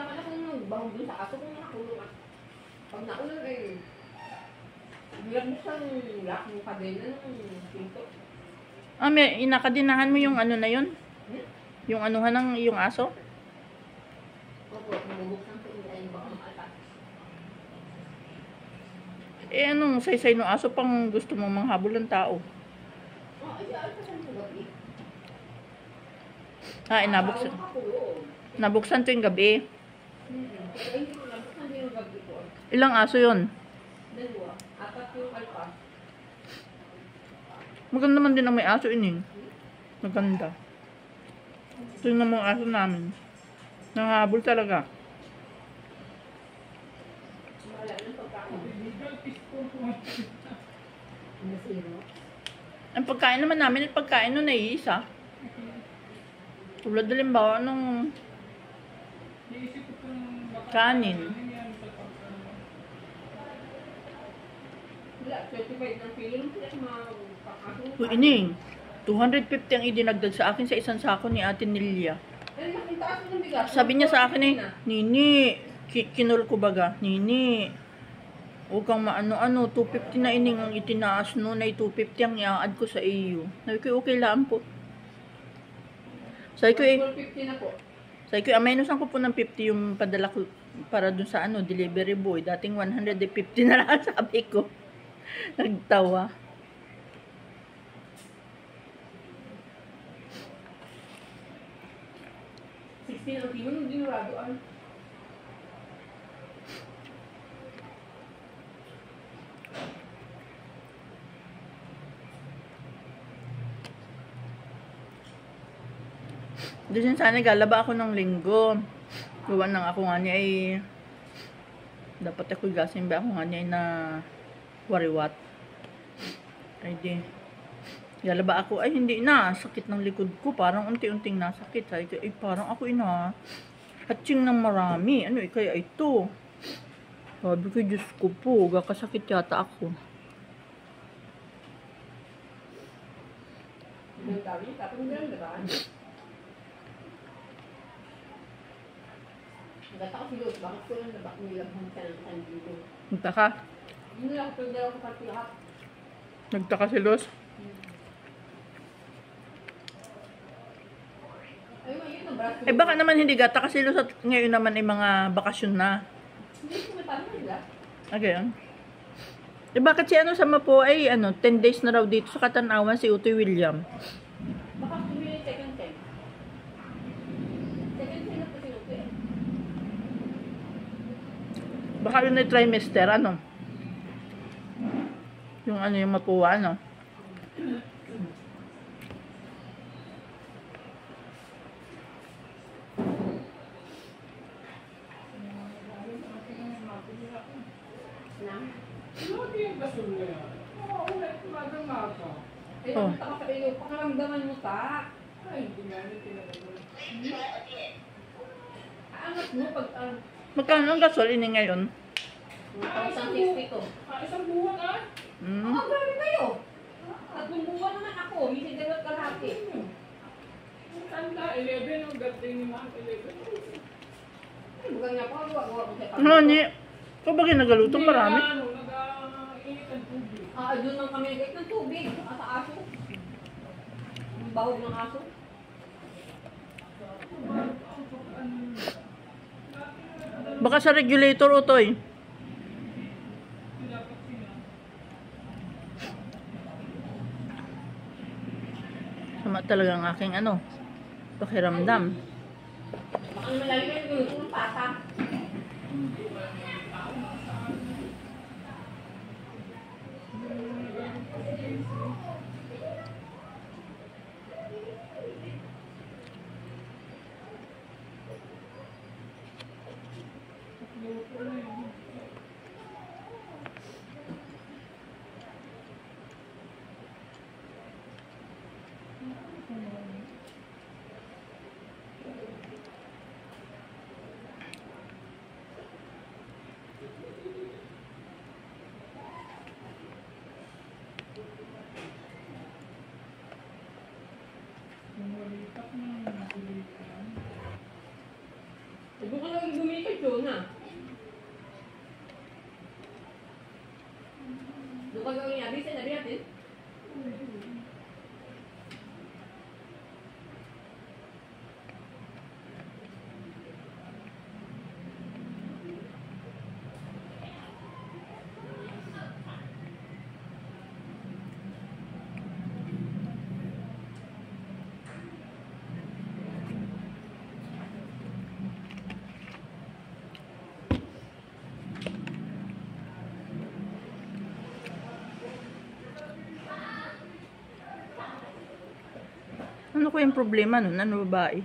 nahihirapan akong magbaho dun sa aso kung nakakulong at pag naulan eh, hirap buksan lock yung kadena ng pinto. Ah, may inakadinahan mo yung ano na yun? Hmm? Yung anuhan ng yung aso? Opo, mabubuksan ko yung ayun baka maatas. Eh, anong saysay ng aso pang gusto mong manghabol ng tao? Oh, ay, ano pa sa gabi? Ah, nabuksan. Nabuksan to yung gabi. Pero hindi ko nabuksan din yung gabi ko. Ilang aso yun? Dalawa. Apat yung alpas. Maganda man din ang may aso ining. Maganda. Ito yung mga aso namin. Nanghabol talaga. Wala nang pagkain. Nasiro. Ang pagkain naman namin at pagkain nun ay isa. Tulad halimbawa nung kanin. Wala, 25 ng kilo. Sila makakasong. Uy, ining. 250 ang idinagdag sa akin sa isang sako ni Ate Nelia. Ay, nakita ko ng bigas. Sabi niya sa akin eh, Nini, kinol ko baga, Nini, huwag kang maano-ano, 250 na ining ang itinaas no, na 250 ang i-add ko sa iyo. Sabi ko, okay lang po. Sabi ko eh, 450 na po. sabi ko, minusan ko po ng 50 yung padala ko para dun sa ano, delivery boy. Dating 150 na lang sabi ko. Nagtawa. Ang kilo ng dinurado ay. Doon sana galaba ako ng linggo. Gawa nang ako nga niya ay dapat ako gasin ba ako nga niya ay na wariwat. Ay di. Galaba ako ay hindi na sakit ng likod ko, parang unti-unting nasakit. Ay parang ako ina hatching ng marami. Ano kaya ito? Sabi ko, Diyos ko po, gakasakit yata ako. Ang dami, tapos meron na ba? Nagata ko si Luz, bakit ko lang nabak nilabhang siya ng sandito. Nagtaka. Hindi lang ako pagdala ko pati lahat. Nagtaka si Los. Ay, yun ang braso. Eh baka naman hindi gata kasi Los at ngayon naman ay mga bakasyon na. Hindi ko matalo nila. Okay. Eh bakit si ano sa Mapo ay ano 10 days na raw dito sa Katanawan si Utoy William. Baka kumili second time. Second time na po si Utoy. Baka yun ay trimester ano. Yung ano yung Mapua ano. Eh, punta ka sa iyo, pakaramdaman mo ta. Ay, aangat mo pag Magkano ang gasolina ngayon? 1,062. Isang buwan ah? Hmm. Oh, grabe kayo. Tatlong buwan naman ako, hindi dalawat kalahati. Tanda, 11 ang birthday ni Ma'am, 11. Ay, bukan nga pa, gawa ko sa Ano ni? Kabagay nagalutong marami. Nag-init ang tubig. doon lang kami nagkait ng tubig sa aso. Yung bahog ng aso. Baka sa regulator Utoy. Sama talaga ang aking ano, pakiramdam. Baka naman lagi kayo naguluto ng pata. Ito na. Doon ka gawin niya, bisa na natin. Ano ko yung problema nun? Ano babae?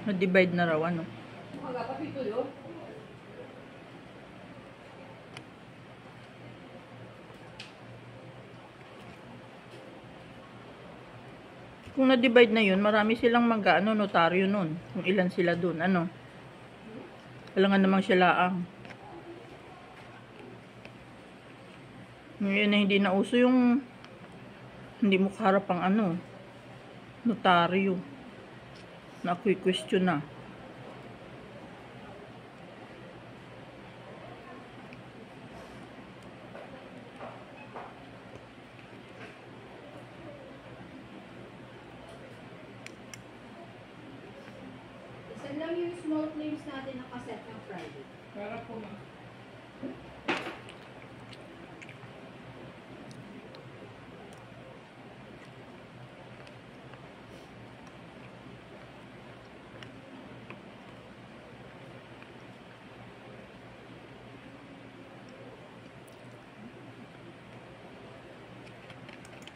Na-divide na raw, ano? Makagapat ito yun. Kung na-divide na yun, marami silang mag-ano, notaryo nun. Kung ilan sila dun, ano? Kailangan namang silaang. Ngayon na hindi na uso yung hindi mo kaharap ang ano, notaryo. Na-question na. Saan lang yung small claims natin nakaset ng Friday? Para po na.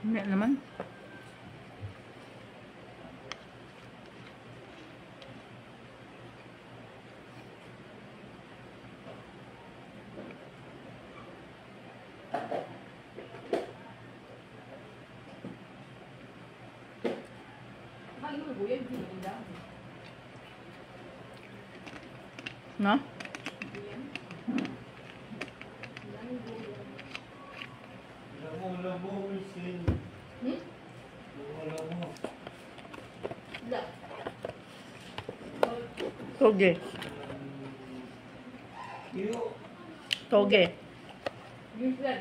Hindi naman. Kakain mo, buyan, hindi mo lang. No? Buyan. Daming buyan. Hmm? Wala. Toge. Toge. Usual.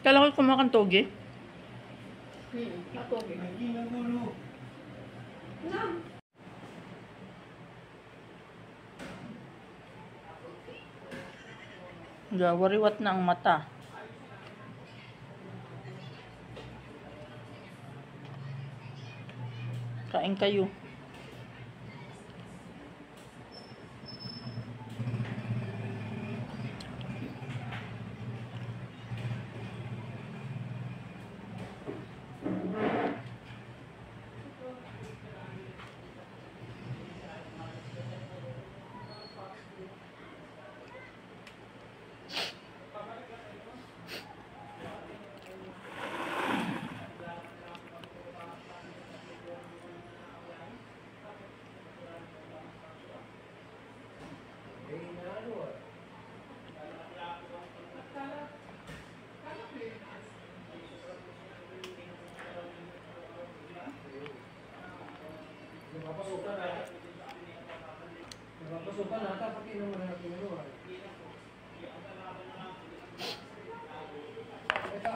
Kala ko kumakan toge. Natoge. Na. Gawariwat na ang mata. Kain kayo. Napapasukan ata pati naman natin ano ah. Ito.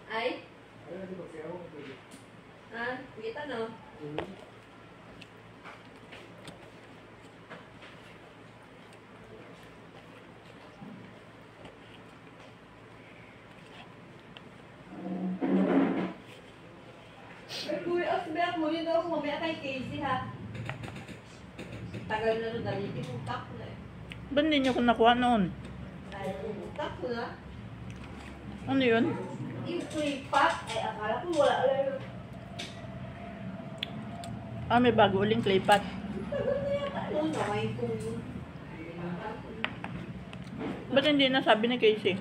Ay? Ano Kita na. Ay, kuya, asbek mo yun daw mamaya kay Casey ha. Tagal na nun, dalitin yung tak na eh. Ba't hindi niyo ko nakuha noon? Ay, tak na. Ano yun? Yung clay pot, ay akala ko wala lang. Ah, may bago uling clay pot. Tagal na yata. Ano, nakain ko yun. Ba't hindi nasabi ni Casey?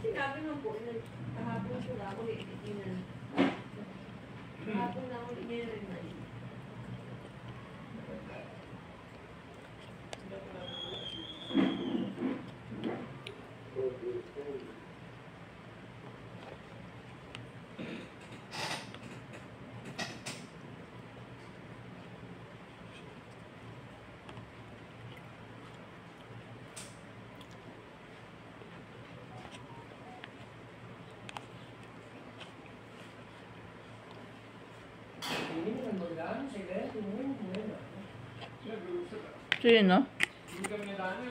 Sinabi mo po, kahapon ko na ako iinan. Kahapon na ako iinan na yun. Hindi mo na magdaan. Sige, tumuhin mo na. So yun, no? Hindi kami nadaan,